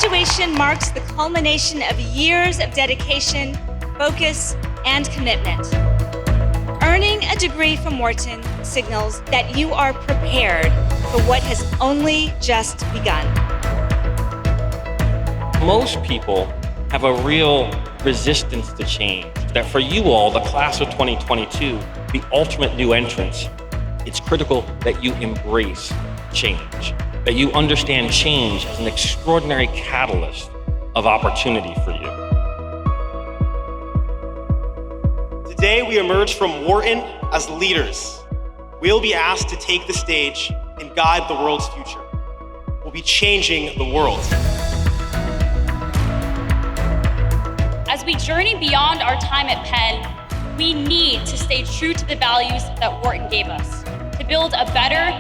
Graduation marks the culmination of years of dedication, focus, and commitment. Earning a degree from Wharton signals that you are prepared for what has only just begun. Most people have a real resistance to change. That for you all, the class of 2022, the ultimate new entrants, it's critical that you embrace change, that you understand change as an extraordinary catalyst of opportunity for you. Today, we emerge from Wharton as leaders. We'll be asked to take the stage and guide the world's future. We'll be changing the world. As we journey beyond our time at Penn, we need to stay true to the values that Wharton gave us, to build a better,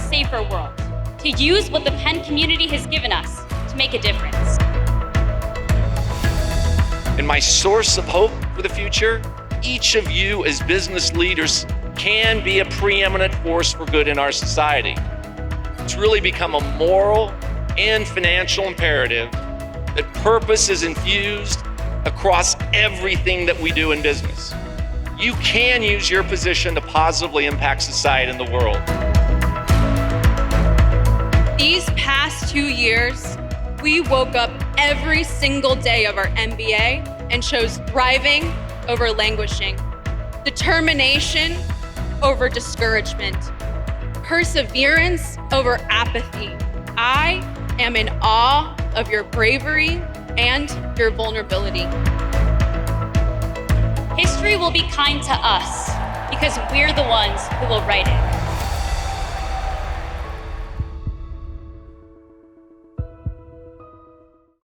safer world, to use what the Penn community has given us to make a difference. And my source of hope for the future, each of you as business leaders can be a preeminent force for good in our society. It's really become a moral and financial imperative that purpose is infused across everything that we do in business. You can use your position to positively impact society and the world. These past 2 years, we woke up every single day of our MBA and chose thriving over languishing, determination over discouragement, perseverance over apathy. I am in awe of your bravery and your vulnerability. History will be kind to us because we're the ones who will write it.